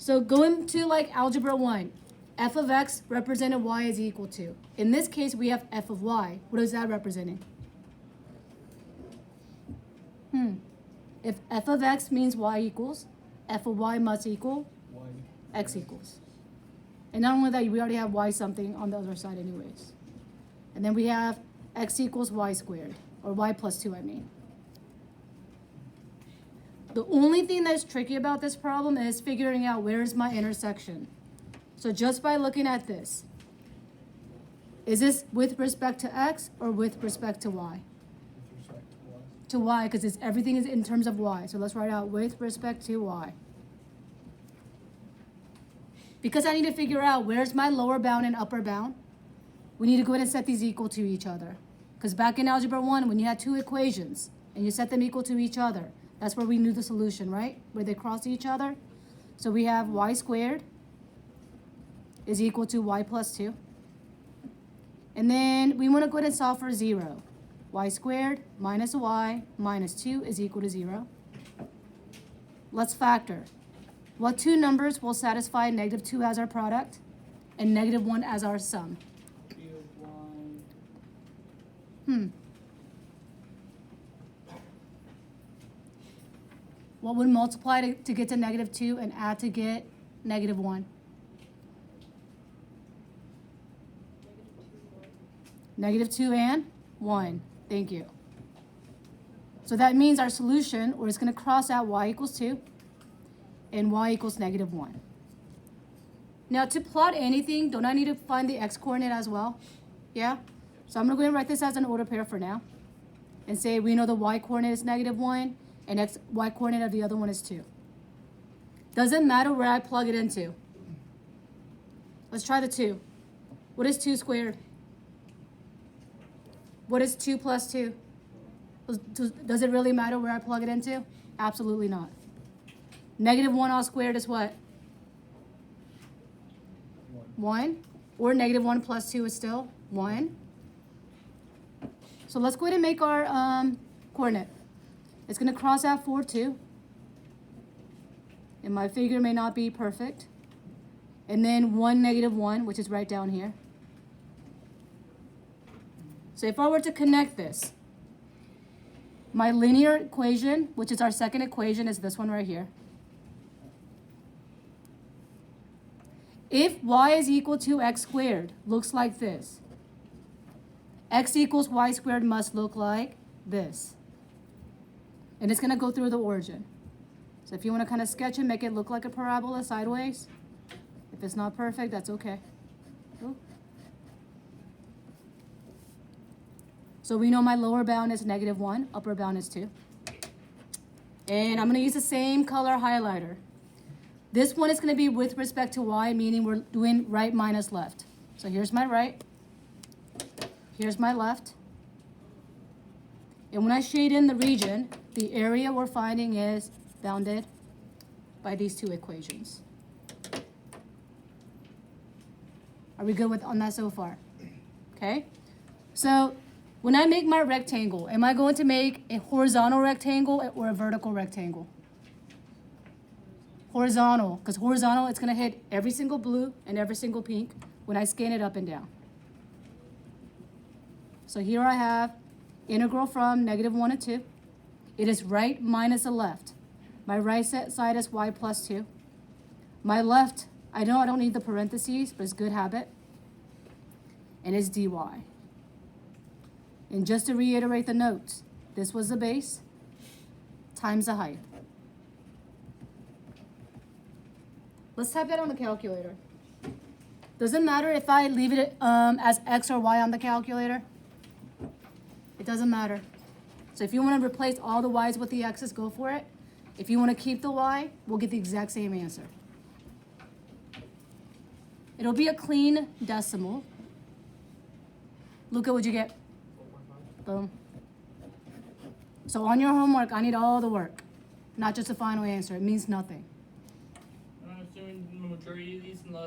So going to like algebra 1, f of x represented y is equal to. In this case, we have f of y. What is that representing? If f of x means y equals, f of y must equal x equals. And not only that, we already have y something on the other side anyways. And then we have x equals y squared, or y plus 2, I mean. The only thing that's tricky about this problem is figuring out where is my intersection. So just by looking at this, is this with respect to x or with respect to y? To y, because everything is in terms of y. So let's write out with respect to y. Because I need to figure out where's my lower bound and upper bound, we need to go ahead and set these equal to each other. Because back in algebra 1, when you had two equations and you set them equal to each other, that's where we knew the solution, right? Where they cross each other. So we have y squared is equal to y plus 2. And then we want to go ahead and solve for 0. Y squared minus y minus 2 is equal to 0. Let's factor. What two numbers will satisfy negative 2 as our product and negative 1 as our sum? What would multiply to get to negative 2 and add to get negative 1? Negative 2 and 1. Thank you. So that means our solution, or it's going to cross out y equals 2 and y equals negative 1. Now to plot anything, don't I need to find the x-coordinate as well? Yeah? So I'm going to go ahead and write this as an order pair for now. And say we know the y-coordinate is negative 1 and y-coordinate of the other one is 2. Doesn't matter where I plug it into. Let's try the 2. What is 2 squared? What is 2 plus 2? Does it really matter where I plug it into? Absolutely not. Negative 1 all squared is what? 1. Or negative 1 plus 2 is still 1. So let's go ahead and make our coordinate. It's going to cross out 4, 2. And my figure may not be perfect. And then 1, negative 1, which is right down here. So if I were to connect this, my linear equation, which is our second equation, is this one right here. If y is equal to x squared, looks like this. X equals y squared must look like this. And it's going to go through the origin. So if you want to kind of sketch it, make it look like a parabola sideways. If it's not perfect, that's okay. Ooh. So we know my lower bound is negative 1, upper bound is 2. And I'm going to use the same color highlighter. This one is going to be with respect to y, meaning we're doing right minus left. So here's my right. Here's my left. And when I shade in the region, the area we're finding is bounded by these two equations. Are we good on that so far? Okay. So when I make my rectangle, am I going to make a horizontal rectangle or a vertical rectangle? Horizontal, because horizontal, it's going to hit every single blue and every single pink when I scan it up and down. So here I have integral from negative 1 to 2. It is right minus the left. My right side is y plus 2. My left, I know I don't need the parentheses, but it's good habit. And it's dy. And just to reiterate the notes, this was the base times the height. Let's type that on the calculator. Doesn't matter if I leave it as x or y on the calculator. It doesn't matter. So if you want to replace all the y's with the x's, go for it. If you want to keep the y, we'll get the exact same answer. It'll be a clean decimal. Look at what you get. Boom. So on your homework, I need all the work, not just the final answer. It means nothing. I'm assuming the majority of these, unless